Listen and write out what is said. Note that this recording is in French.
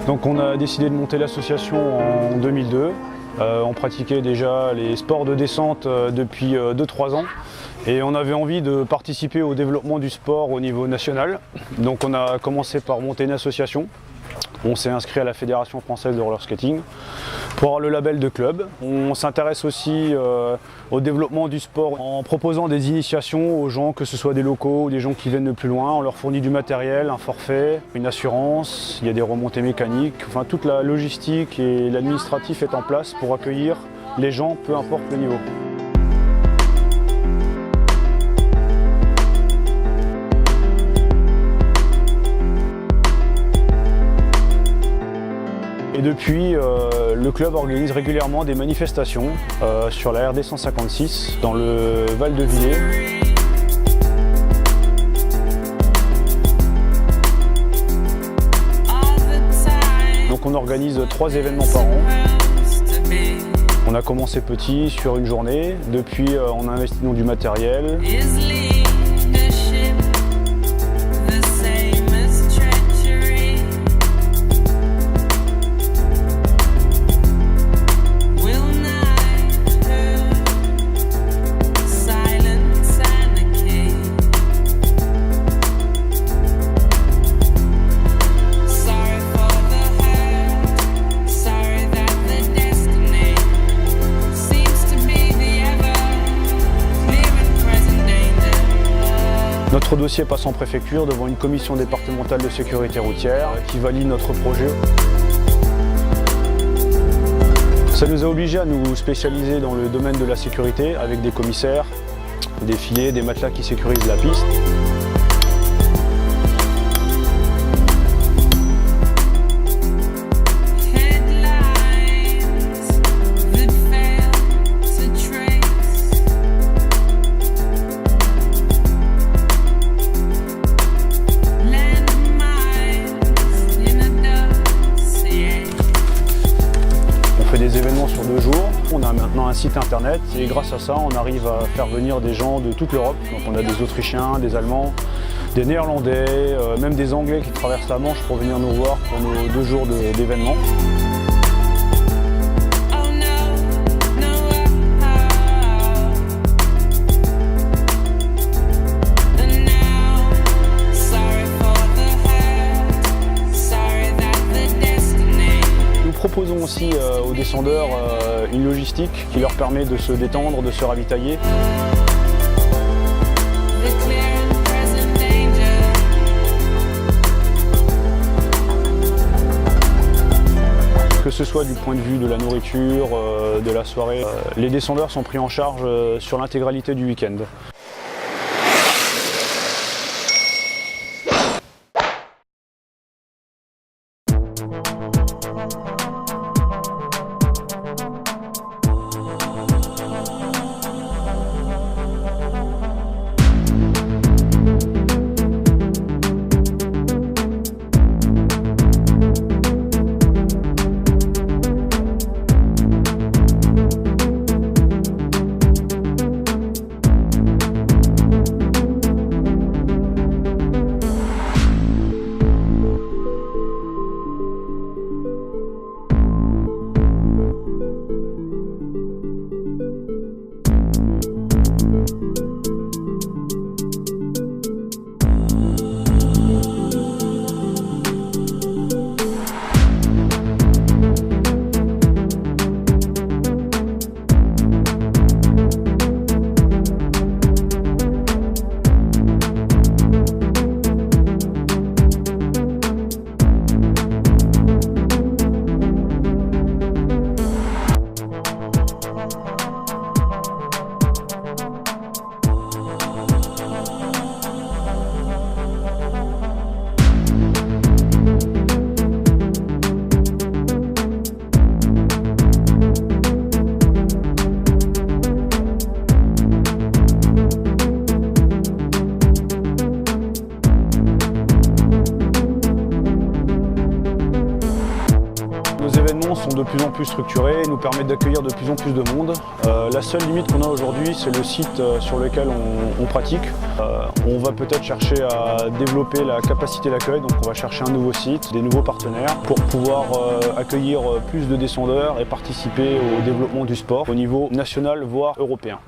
Donc on a décidé de monter l'association en 2002. On pratiquait déjà les sports de descente depuis 2-3 ans et on avait envie de participer au développement du sport au niveau national. Donc on a commencé par monter une association. On s'est inscrit à la Fédération française de roller skating pour avoir le label de club. On s'intéresse aussi au développement du sport en proposant des initiations aux gens, que ce soit des locaux ou des gens qui viennent de plus loin. On leur fournit du matériel, un forfait, une assurance, il y a des remontées mécaniques. Enfin, toute la logistique et l'administratif est en place pour accueillir les gens, peu importe le niveau. Et depuis, le club organise régulièrement des manifestations sur la RD 156 dans le Val de Villers. Donc on organise 3 événements par an. On a commencé petit sur une journée, depuis on a investi dans du matériel. Notre dossier passe en préfecture devant une commission départementale de sécurité routière qui valide notre projet. Ça nous a obligés à nous spécialiser dans le domaine de la sécurité avec des commissaires, des filets, des matelas qui sécurisent la piste. Des événements sur 2 jours. On a maintenant un site internet et grâce à ça on arrive à faire venir des gens de toute l'Europe. Donc on a des Autrichiens, des Allemands, des Néerlandais, même des Anglais qui traversent la Manche pour venir nous voir pour nos 2 jours d'événements. Nous proposons aussi aux descendeurs une logistique qui leur permet de se détendre, de se ravitailler. Que ce soit du point de vue de la nourriture, de la soirée, les descendeurs sont pris en charge sur l'intégralité du week-end. événements sont de plus en plus structurés et nous permettent d'accueillir de plus en plus de monde. La seule limite qu'on a aujourd'hui, c'est le site sur lequel on pratique. On va peut-être chercher à développer la capacité d'accueil, donc on va chercher un nouveau site, des nouveaux partenaires pour pouvoir accueillir plus de descendeurs et participer au développement du sport au niveau national voire européen.